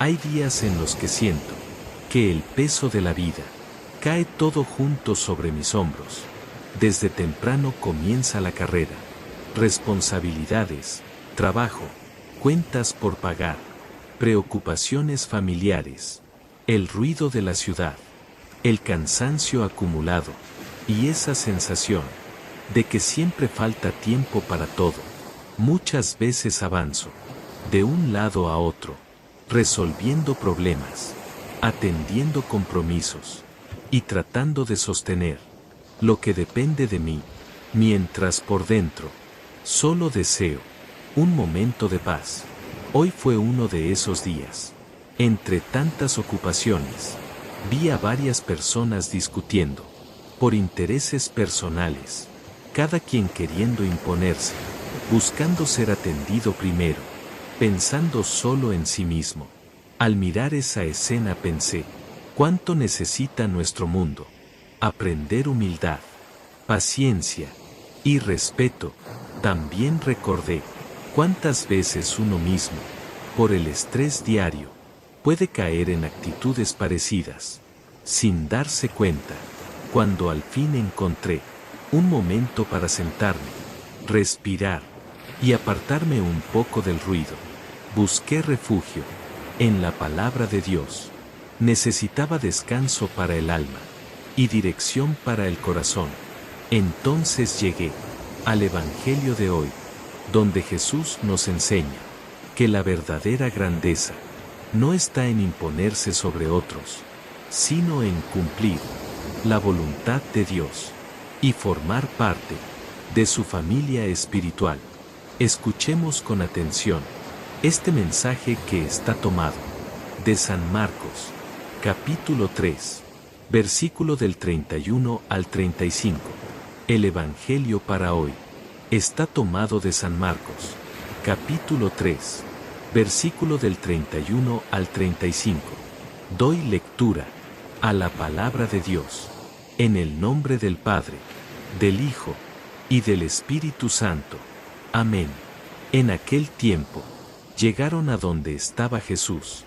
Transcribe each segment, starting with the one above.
Hay días en los que siento que el peso de la vida cae todo junto sobre mis hombros. Desde temprano comienza la carrera. Responsabilidades, trabajo, cuentas por pagar, preocupaciones familiares, el ruido de la ciudad, el cansancio acumulado y esa sensación de que siempre falta tiempo para todo. Muchas veces avanzo de un lado a otro, resolviendo problemas, atendiendo compromisos y tratando de sostener lo que depende de mí, mientras por dentro solo deseo un momento de paz. Hoy fue uno de esos días. Entre tantas ocupaciones, vi a varias personas discutiendo por intereses personales, cada quien queriendo imponerse, buscando ser atendido primero, pensando solo en sí mismo. Al mirar esa escena pensé, ¿cuánto necesita nuestro mundo? Aprender humildad, paciencia y respeto. También recordé cuántas veces uno mismo, por el estrés diario, puede caer en actitudes parecidas, sin darse cuenta. Cuando al fin encontré un momento para sentarme, respirar y apartarme un poco del ruido, busqué refugio en la palabra de Dios. Necesitaba descanso para el alma y dirección para el corazón. Entonces llegué al Evangelio de hoy, donde Jesús nos enseña que la verdadera grandeza no está en imponerse sobre otros, sino en cumplir la voluntad de Dios y formar parte de su familia espiritual. Escuchemos con atención este mensaje que está tomado de San Marcos, capítulo 3, versículo del 31 al 35. El Evangelio para hoy está tomado de San Marcos, capítulo 3, versículo del 31 al 35. Doy lectura a la palabra de Dios, en el nombre del Padre, del Hijo y del Espíritu Santo. Amén. En aquel tiempo, llegaron a donde estaba Jesús.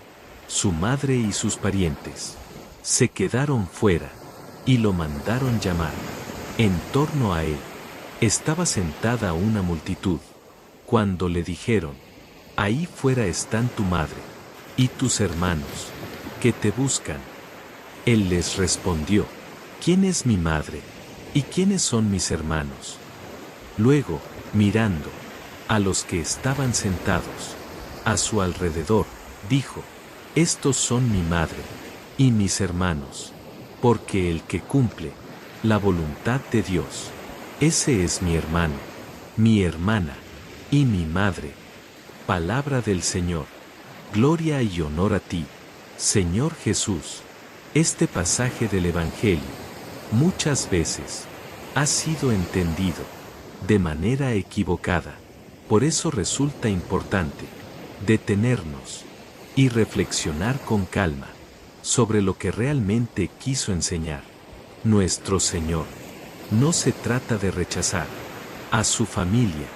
Su madre y sus parientes se quedaron fuera y lo mandaron llamar. En torno a él estaba sentada una multitud. Cuando le dijeron, ahí fuera están tu madre y tus hermanos, que te buscan. Él les respondió, ¿quién es mi madre? ¿Y quiénes son mis hermanos? Luego, mirando a los que estaban sentados a su alrededor, dijo, estos son mi madre y mis hermanos, porque el que cumple la voluntad de Dios, ese es mi hermano, mi hermana y mi madre. Palabra del Señor. Gloria y honor a ti, Señor Jesús. Este pasaje del Evangelio muchas veces ha sido entendido de manera equivocada. Por eso resulta importante detenernos y reflexionar con calma sobre lo que realmente quiso enseñar nuestro Señor. No se trata de rechazar a su familia,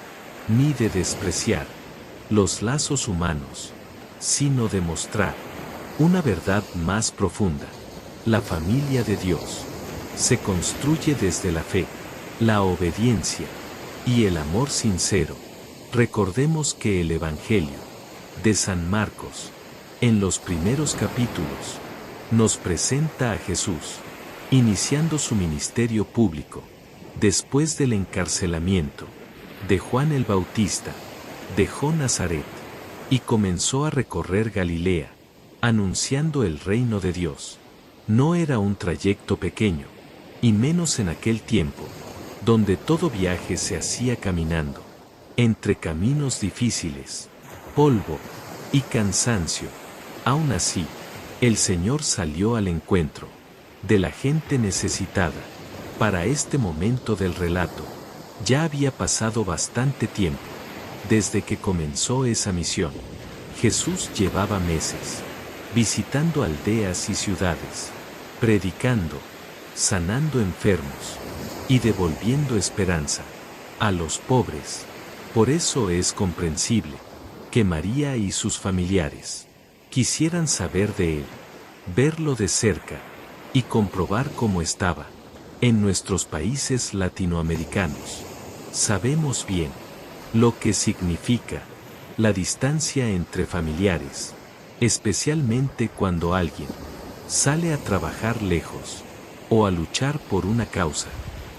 ni de despreciar los lazos humanos, sino de mostrar una verdad más profunda. La familia de Dios se construye desde la fe, la obediencia y el amor sincero. Recordemos que el Evangelio de San Marcos, en los primeros capítulos, nos presenta a Jesús iniciando su ministerio público, después del encarcelamiento de Juan el Bautista. Dejó Nazaret y comenzó a recorrer Galilea, anunciando el reino de Dios. No era un trayecto pequeño, y menos en aquel tiempo, donde todo viaje se hacía caminando, entre caminos difíciles, polvo y cansancio. Aún así, el Señor salió al encuentro de la gente necesitada. Para este momento del relato, ya había pasado bastante tiempo desde que comenzó esa misión. Jesús llevaba meses visitando aldeas y ciudades, predicando, sanando enfermos y devolviendo esperanza a los pobres. Por eso es comprensible que María y sus familiares Quisieran saber de él, verlo de cerca, y comprobar cómo estaba. En nuestros países latinoamericanos, sabemos bien lo que significa la distancia entre familiares, especialmente cuando alguien sale a trabajar lejos o a luchar por una causa.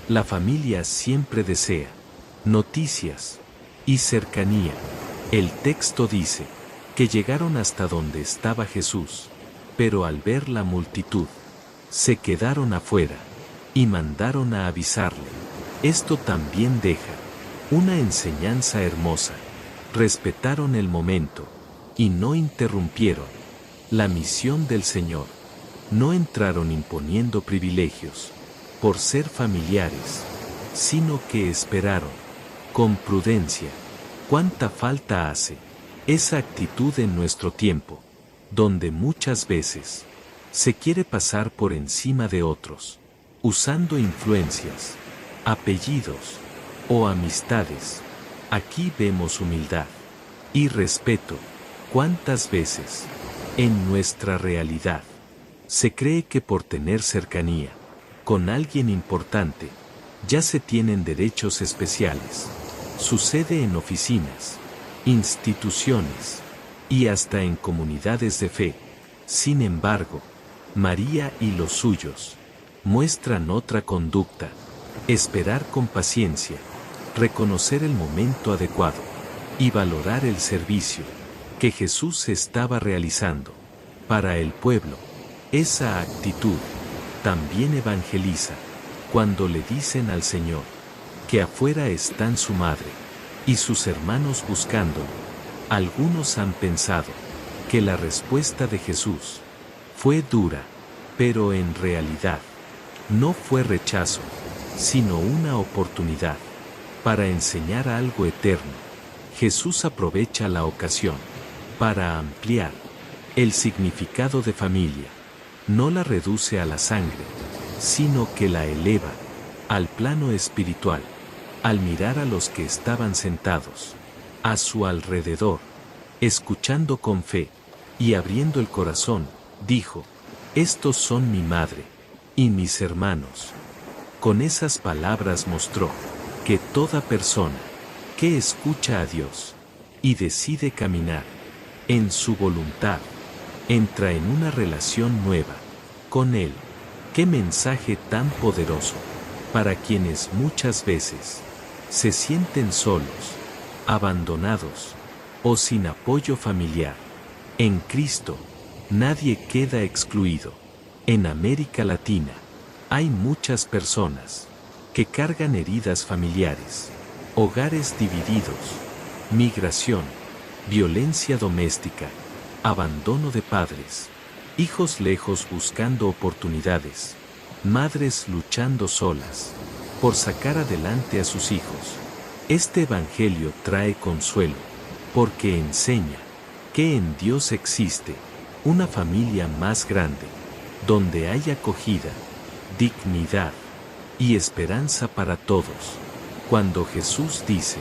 La familia siempre desea noticias y cercanía. El texto dice que llegaron hasta donde estaba Jesús, pero al ver la multitud, se quedaron afuera y mandaron a avisarle. Esto también deja una enseñanza hermosa. Respetaron el momento y no interrumpieron la misión del Señor. No entraron imponiendo privilegios por ser familiares, sino que esperaron con prudencia. ¿Cuánta falta hace esa actitud en nuestro tiempo, donde muchas veces se quiere pasar por encima de otros, usando influencias, apellidos o amistades? Aquí vemos humildad y respeto. ¿Cuántas veces en nuestra realidad se cree que por tener cercanía con alguien importante ya se tienen derechos especiales? Sucede en oficinas, instituciones y hasta en comunidades de fe. Sin embargo, María y los suyos muestran otra conducta: esperar con paciencia, reconocer el momento adecuado y valorar el servicio que Jesús estaba realizando para el pueblo. Esa actitud también evangeliza. Cuando le dicen al Señor que afuera están su madre y sus hermanos buscándolo, algunos han pensado que la respuesta de Jesús fue dura, pero en realidad no fue rechazo, sino una oportunidad para enseñar algo eterno. Jesús aprovecha la ocasión para ampliar el significado de familia. No la reduce a la sangre, sino que la eleva al plano espiritual. Al mirar a los que estaban sentados a su alrededor, escuchando con fe y abriendo el corazón, dijo: estos son mi madre y mis hermanos. Con esas palabras mostró que toda persona que escucha a Dios y decide caminar en su voluntad, entra en una relación nueva con Él. ¡Qué mensaje tan poderoso para quienes muchas veces se sienten solos, abandonados o sin apoyo familiar! En Cristo, nadie queda excluido. En América Latina, hay muchas personas que cargan heridas familiares, hogares divididos, migración, violencia doméstica, abandono de padres, hijos lejos buscando oportunidades, madres luchando solas por sacar adelante a sus hijos. Este Evangelio trae consuelo, porque enseña que en Dios existe una familia más grande, donde hay acogida, dignidad y esperanza para todos. Cuando Jesús dice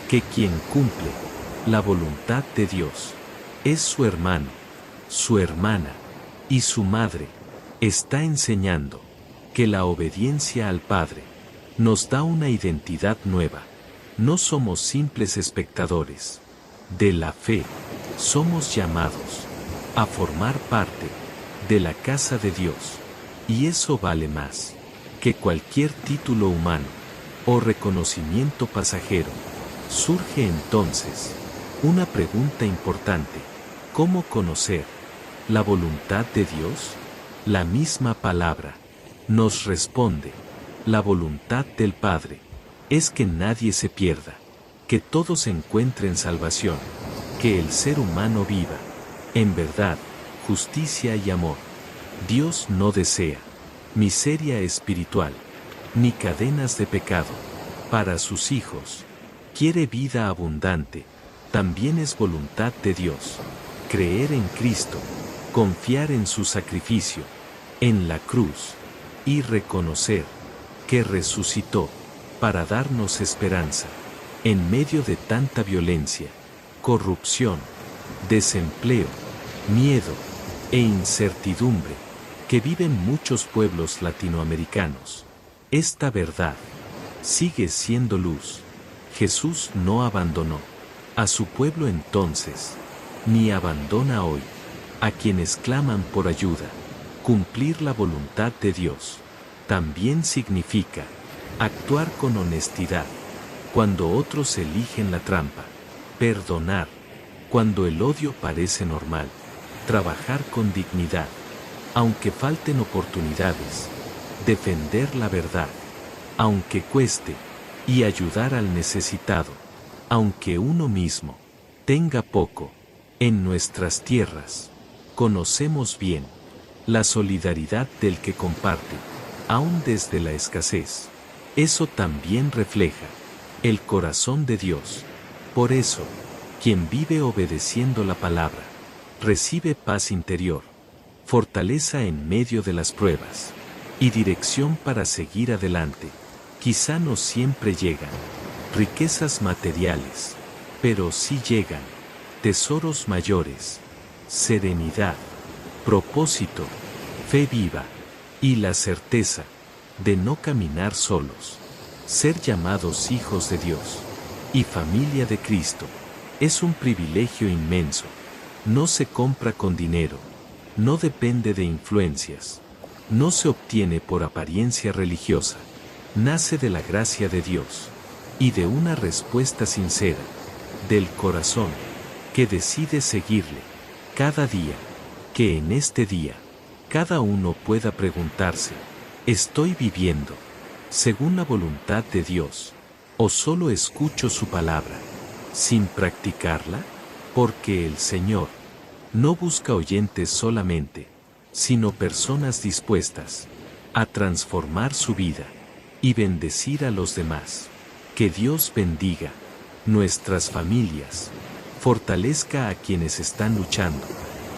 que quien cumple la voluntad de Dios es su hermano, su hermana y su madre, está enseñando que la obediencia al Padre nos da una identidad nueva. No somos simples espectadores de la fe, somos llamados a formar parte de la casa de Dios, y eso vale más que cualquier título humano o reconocimiento pasajero. Surge entonces una pregunta importante: ¿cómo conocer la voluntad de Dios? La misma palabra nos responde: la voluntad del Padre es que nadie se pierda, que todos encuentren salvación, que el ser humano viva en verdad, justicia y amor. Dios no desea miseria espiritual, ni cadenas de pecado para sus hijos. Quiere vida abundante. También es voluntad de Dios creer en Cristo, confiar en su sacrificio en la cruz y reconocer que resucitó para darnos esperanza en medio de tanta violencia, corrupción, desempleo miedo e incertidumbre que viven muchos pueblos latinoamericanos. Esta verdad sigue siendo luz. Jesús no abandonó a su pueblo entonces, ni abandona hoy a quienes claman por ayuda. Cumplir la voluntad de Dios también significa actuar con honestidad cuando otros eligen la trampa, perdonar cuando el odio parece normal, trabajar con dignidad, aunque falten oportunidades, defender la verdad, aunque cueste, y ayudar al necesitado, aunque uno mismo tenga poco. En nuestras tierras conocemos bien la solidaridad del que comparte, aun desde la escasez. Eso también refleja el corazón de Dios. Por eso, quien vive obedeciendo la palabra, recibe paz interior, fortaleza en medio de las pruebas, y dirección para seguir adelante. Quizá no siempre llegan riquezas materiales, pero sí llegan tesoros mayores, serenidad, propósito, fe viva, y la certeza de no caminar solos. Ser llamados hijos de Dios y familia de Cristo es un privilegio inmenso. No se compra con dinero, no depende de influencias, no se obtiene por apariencia religiosa, nace de la gracia de Dios y de una respuesta sincera del corazón que decide seguirle cada día. Que en este día cada uno pueda preguntarse: ¿estoy viviendo según la voluntad de Dios o solo escucho su palabra sin practicarla? Porque el Señor no busca oyentes solamente, sino personas dispuestas a transformar su vida y bendecir a los demás. Que Dios bendiga nuestras familias, fortalezca a quienes están luchando,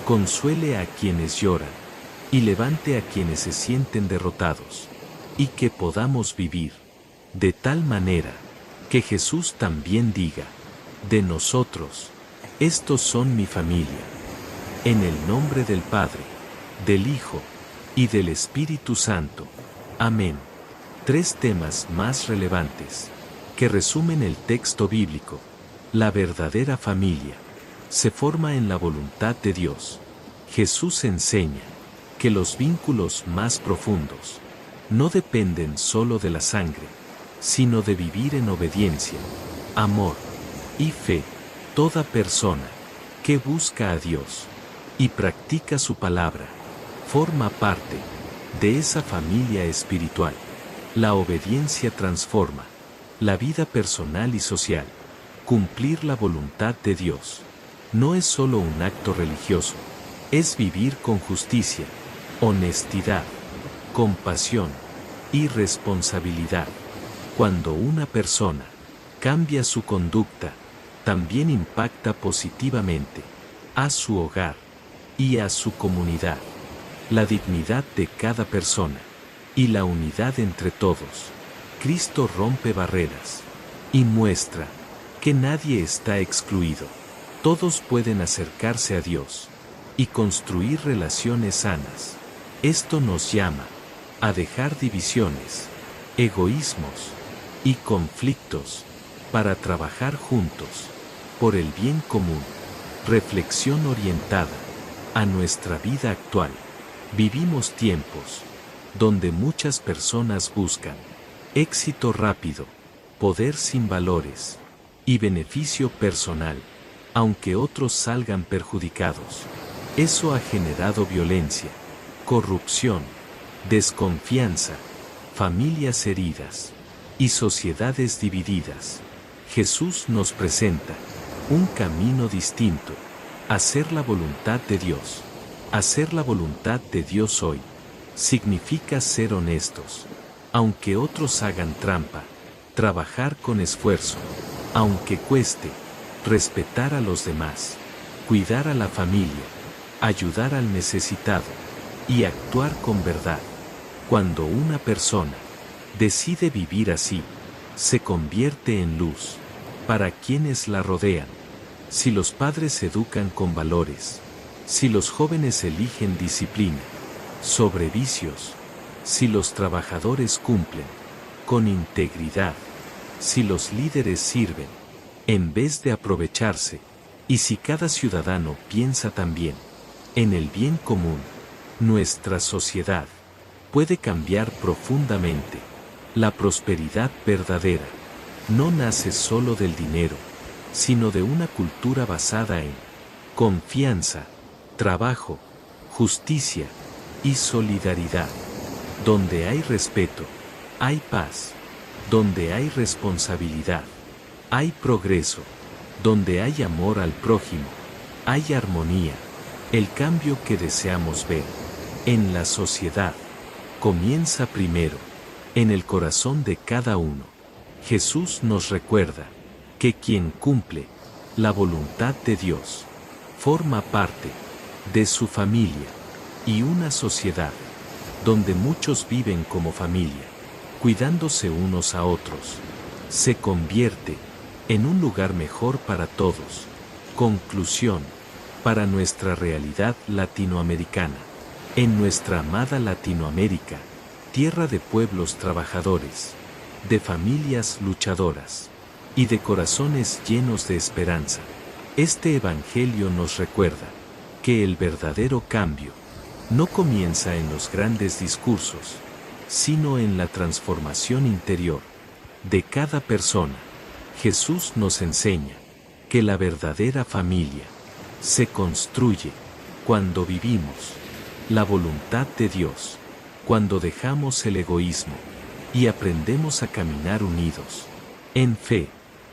consuele a quienes lloran y levante a quienes se sienten derrotados, y que podamos vivir de tal manera que Jesús también diga de nosotros: estos son mi familia. En el nombre del Padre, del Hijo y del Espíritu Santo. Amén. 3 temas más relevantes que resumen el texto bíblico. La verdadera familia se forma en la voluntad de Dios. Jesús enseña que los vínculos más profundos no dependen solo de la sangre, sino de vivir en obediencia, amor y fe. Toda persona que busca a Dios y practica su palabra forma parte de esa familia espiritual. La obediencia transforma la vida personal y social. Cumplir la voluntad de Dios no es solo un acto religioso, es vivir con justicia, honestidad, compasión y responsabilidad. Cuando una persona cambia su conducta, también impacta positivamente a su hogar y a su comunidad. La dignidad de cada persona y la unidad entre todos. Cristo rompe barreras y muestra que nadie está excluido. Todos pueden acercarse a Dios y construir relaciones sanas. Esto nos llama a dejar divisiones, egoísmos y conflictos para trabajar juntos por el bien común. Reflexión orientada a nuestra vida actual. Vivimos tiempos donde muchas personas buscan éxito rápido, poder sin valores y beneficio personal, aunque otros salgan perjudicados. Eso ha generado violencia, corrupción, desconfianza, familias heridas y sociedades divididas. Jesús nos presenta un camino distinto: hacer la voluntad de Dios. Hacer la voluntad de Dios hoy significa ser honestos, aunque otros hagan trampa, trabajar con esfuerzo, aunque cueste, respetar a los demás, cuidar a la familia, ayudar al necesitado y actuar con verdad. Cuando una persona decide vivir así, se convierte en luz para quienes la rodean. Si los padres educan con valores, si los jóvenes eligen disciplina sobre vicios, si los trabajadores cumplen con integridad, si los líderes sirven en vez de aprovecharse, y si cada ciudadano piensa también en el bien común, nuestra sociedad puede cambiar profundamente. La prosperidad verdadera no nace solo del dinero, sino de una cultura basada en confianza, trabajo, justicia y solidaridad. Donde hay respeto, hay paz. Donde hay responsabilidad, hay progreso. Donde hay amor al prójimo, hay armonía. El cambio que deseamos ver en la sociedad comienza primero en el corazón de cada uno. Jesús nos recuerda que quien cumple la voluntad de Dios forma parte de su familia, y una sociedad donde muchos viven como familia, cuidándose unos a otros, se convierte en un lugar mejor para todos. Conclusión: para nuestra realidad latinoamericana, en nuestra amada Latinoamérica, tierra de pueblos trabajadores, de familias luchadoras y de corazones llenos de esperanza, este Evangelio nos recuerda que el verdadero cambio no comienza en los grandes discursos, sino en la transformación interior de cada persona. Jesús nos enseña que la verdadera familia se construye cuando vivimos la voluntad de Dios, cuando dejamos el egoísmo y aprendemos a caminar unidos en fe,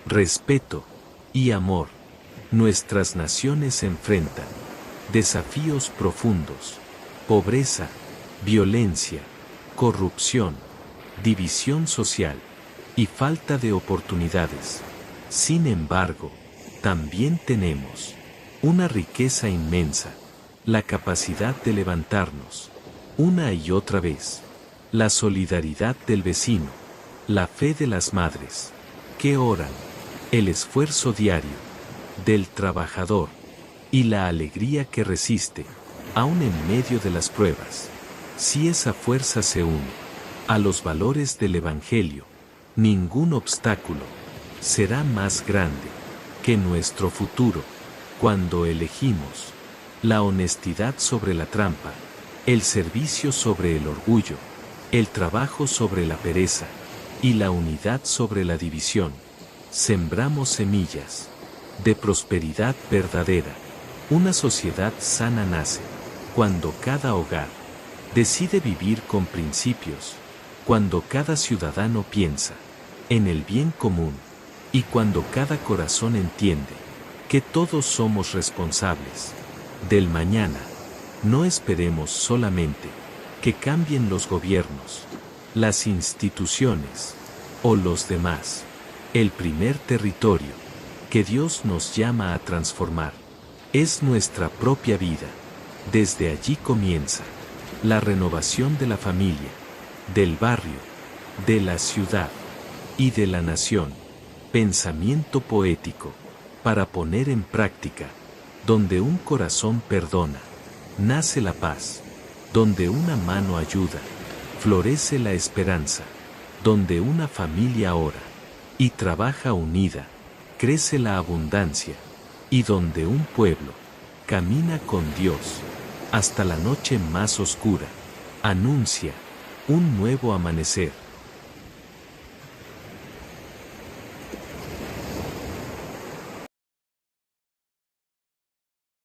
respeto y amor. Nuestras naciones enfrentan desafíos profundos: pobreza, violencia, corrupción, división social y falta de oportunidades. Sin embargo, también tenemos una riqueza inmensa: la capacidad de levantarnos una y otra vez, la solidaridad del vecino, la fe de las madres que oran, el esfuerzo diario del trabajador y la alegría que resiste, aún en medio de las pruebas. Si esa fuerza se une a los valores del Evangelio, ningún obstáculo será más grande que nuestro futuro. Cuando elegimos la honestidad sobre la trampa, el servicio sobre el orgullo, el trabajo sobre la pereza y la unidad sobre la división, sembramos semillas de prosperidad verdadera. Una sociedad sana nace cuando cada hogar decide vivir con principios, cuando cada ciudadano piensa en el bien común y cuando cada corazón entiende que todos somos responsables del mañana. No esperemos solamente que cambien los gobiernos, las instituciones o los demás. El primer territorio que Dios nos llama a transformar es nuestra propia vida. Desde allí comienza la renovación de la familia, del barrio, de la ciudad y de la nación. Pensamiento poético para poner en práctica: donde un corazón perdona, nace la paz; donde una mano ayuda, florece la esperanza; donde una familia ora y trabaja unida, crece la abundancia; y donde un pueblo camina con Dios hasta la noche más oscura, anuncia un nuevo amanecer.